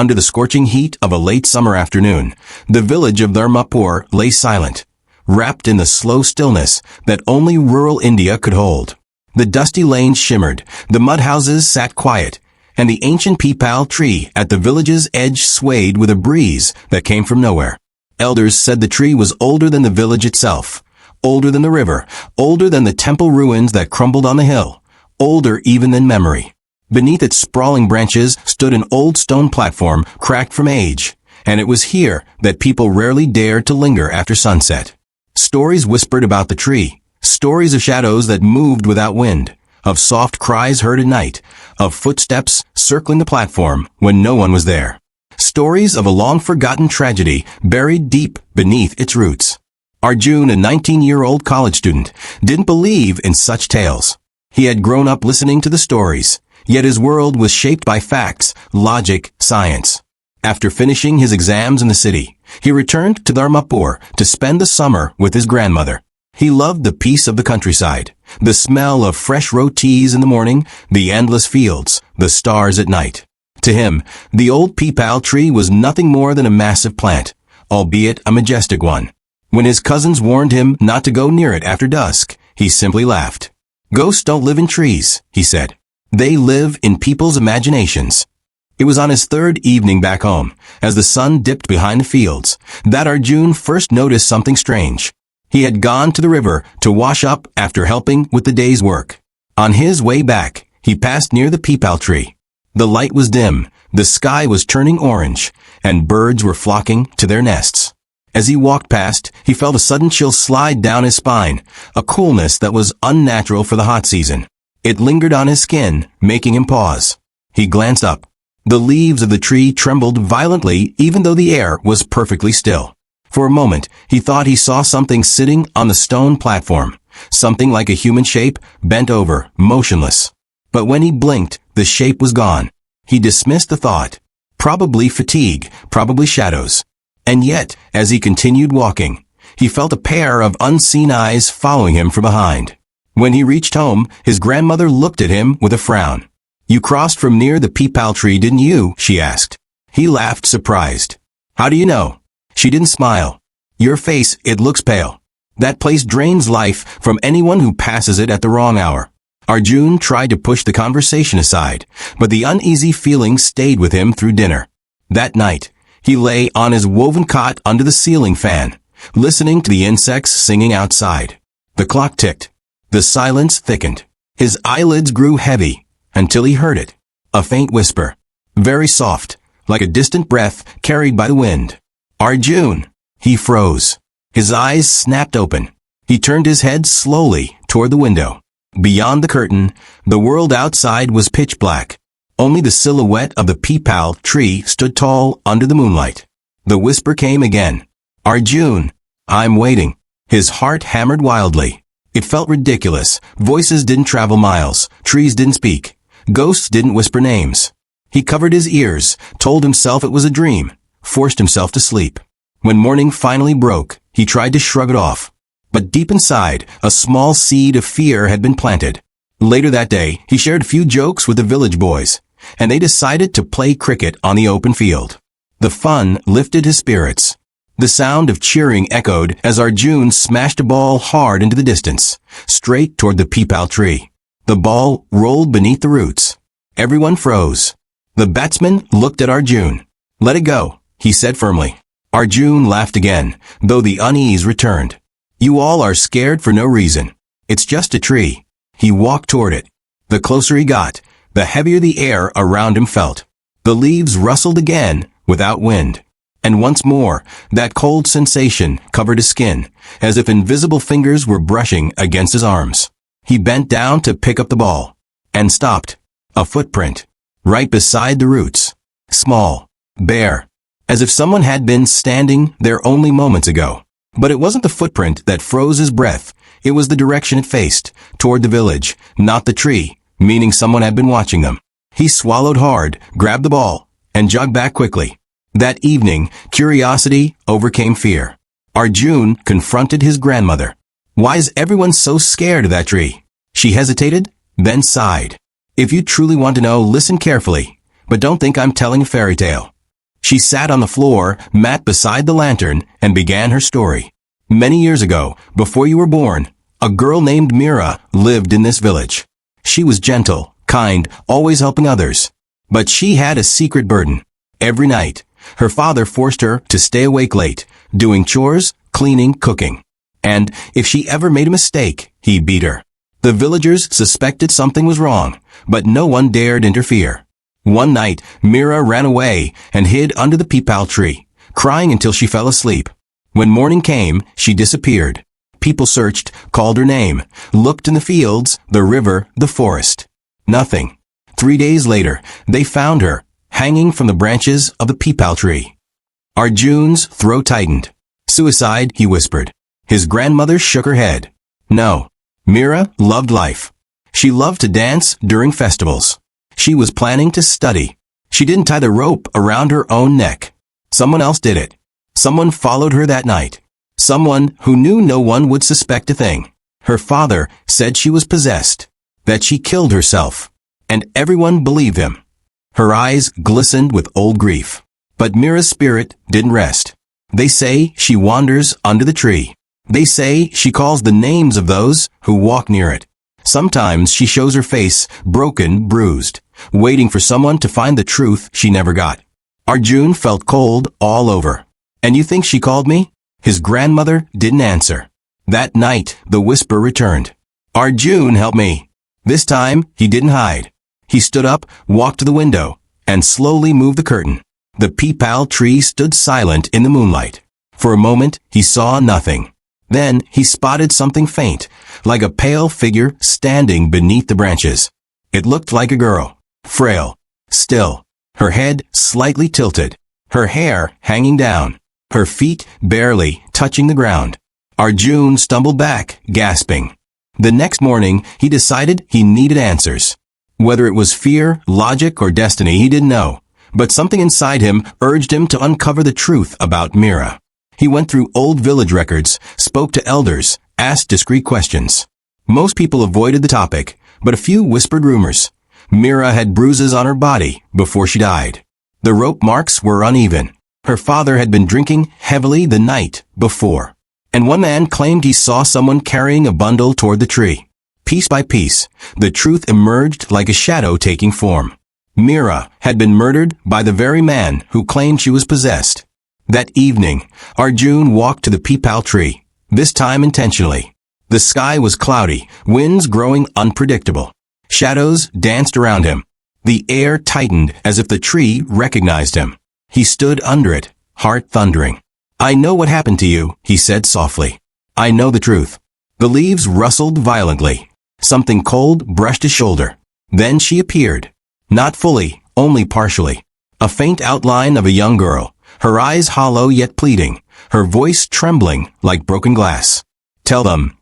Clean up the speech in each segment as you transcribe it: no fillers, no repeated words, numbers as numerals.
Under the scorching heat of a late summer afternoon, the village of Dharmapur lay silent, wrapped in the slow stillness that only rural India could hold. The dusty lanes shimmered, the mud houses sat quiet, and the ancient peepal tree at the village's edge swayed with a breeze that came from nowhere. Elders said the tree was older than the village itself, older than the river, older than the temple ruins that crumbled on the hill, older even than memory. Beneath its sprawling branches stood an old stone platform cracked from age, and it was here that people rarely dared to linger after sunset. Stories whispered about the tree, stories of shadows that moved without wind, of soft cries heard at night, of footsteps circling the platform when no one was there. Stories of a long-forgotten tragedy buried deep beneath its roots. Arjun, a 19-year-old college student, didn't believe in such tales. He had grown up listening to the stories, yet his world was shaped by facts, logic, science. After finishing his exams in the city, he returned to Dharmapur to spend the summer with his grandmother. He loved the peace of the countryside, the smell of fresh rotis in the morning, the endless fields, the stars at night. To him, the old peepal tree was nothing more than a massive plant, albeit a majestic one. When his cousins warned him not to go near it after dusk, he simply laughed. "Ghosts don't live in trees," he said. "They live in people's imaginations." It was on his third evening back home, as the sun dipped behind the fields, that Arjun first noticed something strange. He had gone to the river to wash up after helping with the day's work. On his way back, he passed near the peepal tree. The light was dim, the sky was turning orange, and birds were flocking to their nests. As he walked past, he felt a sudden chill slide down his spine, a coolness that was unnatural for the hot season. It lingered on his skin, making him pause. He glanced up. The leaves of the tree trembled violently even though the air was perfectly still. For a moment, he thought he saw something sitting on the stone platform, something like a human shape, bent over, motionless. But when he blinked, the shape was gone. He dismissed the thought. Probably fatigue, probably shadows. And yet, as he continued walking, he felt a pair of unseen eyes following him from behind. When he reached home, his grandmother looked at him with a frown. "You crossed from near the peepal tree, didn't you?" she asked. He laughed, surprised. "How do you know?" She didn't smile. "Your face, it looks pale. That place drains life from anyone who passes it at the wrong hour." Arjun tried to push the conversation aside, but the uneasy feeling stayed with him through dinner. That night, he lay on his woven cot under the ceiling fan, listening to the insects singing outside. The clock ticked. The silence thickened. His eyelids grew heavy until he heard it. A faint whisper. Very soft, like a distant breath carried by the wind. "Arjun!" He froze. His eyes snapped open. He turned his head slowly toward the window. Beyond the curtain, the world outside was pitch black. Only the silhouette of the peepal tree stood tall under the moonlight. The whisper came again. "Arjun, I'm waiting." His heart hammered wildly. It felt ridiculous. Voices didn't travel miles. Trees didn't speak. Ghosts didn't whisper names. He covered his ears, told himself it was a dream, forced himself to sleep. When morning finally broke, he tried to shrug it off. But deep inside, a small seed of fear had been planted. Later that day, he shared a few jokes with the village boys, and they decided to play cricket on the open field. The fun lifted his spirits. The sound of cheering echoed as Arjun smashed a ball hard into the distance, straight toward the peepal tree. The ball rolled beneath the roots. Everyone froze. The batsman looked at Arjun. "Let it go," he said firmly. Arjun laughed again, though the unease returned. "You all are scared for no reason. It's just a tree." He walked toward it. The closer he got, the heavier the air around him felt. The leaves rustled again, without wind. And once more, that cold sensation covered his skin, as if invisible fingers were brushing against his arms. He bent down to pick up the ball, and stopped. A footprint, right beside the roots. Small, bare, as if someone had been standing there only moments ago. But it wasn't the footprint that froze his breath. It was the direction it faced, toward the village, not the tree, meaning someone had been watching them. He swallowed hard, grabbed the ball, and jogged back quickly. That evening, curiosity overcame fear. Arjun confronted his grandmother. "Why is everyone so scared of that tree?" She hesitated, then sighed. "If you truly want to know, listen carefully, but don't think I'm telling a fairy tale. She sat on the floor, mat beside the lantern, and began her story. Many years ago, before you were born, a girl named Mira lived in this village. She was gentle, kind, always helping others. But she had a secret burden. Every night, her father forced her to stay awake late, doing chores, cleaning, cooking. And if she ever made a mistake, he beat her. The villagers suspected something was wrong, but no one dared interfere. One night, Mira ran away and hid under the peepal tree, crying until she fell asleep. When morning came, she disappeared. People searched, called her name, looked in the fields, the river, the forest. Nothing. 3 days later, they found her, hanging from the branches of the peepal tree. Arjun's throat tightened. Suicide, he whispered. His grandmother shook her head. No. Mira loved life. She loved to dance during festivals. She was planning to study. She didn't tie the rope around her own neck. Someone else did it. Someone followed her that night. Someone who knew no one would suspect a thing. Her father said she was possessed, that she killed herself, and everyone believed him. Her eyes glistened with old grief. But Mira's spirit didn't rest. They say she wanders under the tree. They say she calls the names of those who walk near it. Sometimes she shows her face, broken, bruised, waiting for someone to find the truth she never got. Arjun felt cold all over. And you think she called me? His grandmother didn't answer. That night, the whisper returned. Arjun, help me. This time, he didn't hide. He stood up, walked to the window, and slowly moved the curtain. The peepal tree stood silent in the moonlight. For a moment, he saw nothing. Then, he spotted something faint, like a pale figure standing beneath the branches. It looked like a girl, frail, still, her head slightly tilted, her hair hanging down, her feet barely touching the ground. Arjun stumbled back, gasping. The next morning, he decided he needed answers. Whether it was fear, logic, or destiny, he didn't know. But something inside him urged him to uncover the truth about Mira. He went through old village records, spoke to elders, asked discreet questions. Most people avoided the topic, but a few whispered rumors. Mira had bruises on her body before she died. The rope marks were uneven. Her father had been drinking heavily the night before. And one man claimed he saw someone carrying a bundle toward the tree. Piece by piece, the truth emerged like a shadow taking form. Mira had been murdered by the very man who claimed she was possessed. That evening, Arjun walked to the peepal tree, this time intentionally. The sky was cloudy, winds growing unpredictable. Shadows danced around him. The air tightened as if the tree recognized him. He stood under it, heart thundering. I know what happened to you, he said softly. I know the truth. The leaves rustled violently. Something cold brushed his shoulder. Then she appeared. Not fully, only partially. A faint outline of a young girl, her eyes hollow yet pleading, her voice trembling like broken glass. Tell them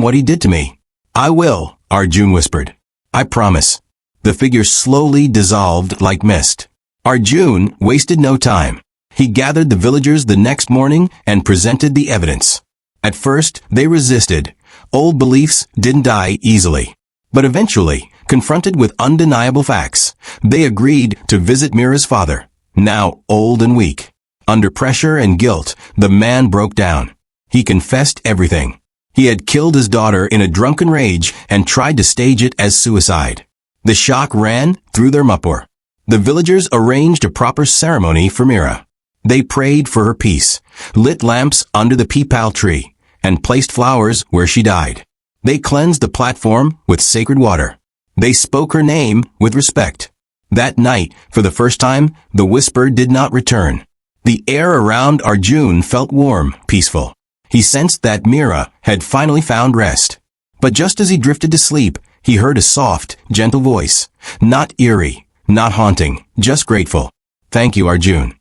what he did to me. I will, Arjun whispered. I promise. The figure slowly dissolved like mist. Arjun wasted no time. He gathered the villagers the next morning and presented the evidence. At first, they resisted. Old beliefs didn't die easily. But eventually, confronted with undeniable facts, they agreed to visit Mira's father, now old and weak. Under pressure and guilt, the man broke down. He confessed everything. He had killed his daughter in a drunken rage and tried to stage it as suicide. The shock ran through their mapur. The villagers arranged a proper ceremony for Mira. They prayed for her peace, lit lamps under the peepal tree, and placed flowers where she died. They cleansed the platform with sacred water. They spoke her name with respect. That night, for the first time, the whisper did not return. The air around Arjun felt warm, peaceful. He sensed that Mira had finally found rest. But just as he drifted to sleep, he heard a soft, gentle voice. Not eerie, not haunting, just grateful. Thank you, Arjun.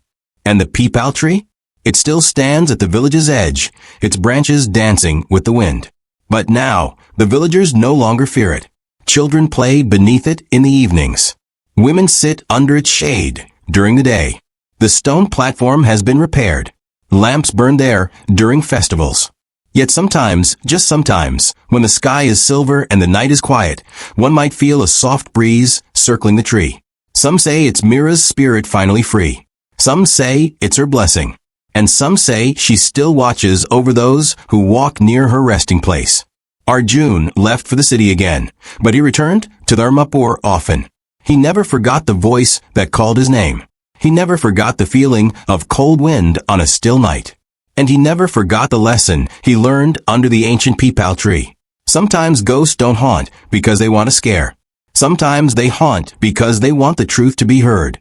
And the peepal tree? It still stands at the village's edge, its branches dancing with the wind. But now, the villagers no longer fear it. Children play beneath it in the evenings. Women sit under its shade during the day. The stone platform has been repaired. Lamps burn there during festivals. Yet sometimes, just sometimes, when the sky is silver and the night is quiet, one might feel a soft breeze circling the tree. Some say it's Mira's spirit finally free. Some say it's her blessing. And some say she still watches over those who walk near her resting place. Arjun left for the city again, but he returned to Dharmapur often. He never forgot the voice that called his name. He never forgot the feeling of cold wind on a still night. And he never forgot the lesson he learned under the ancient peepal tree. Sometimes ghosts don't haunt because they want to scare. Sometimes they haunt because they want the truth to be heard.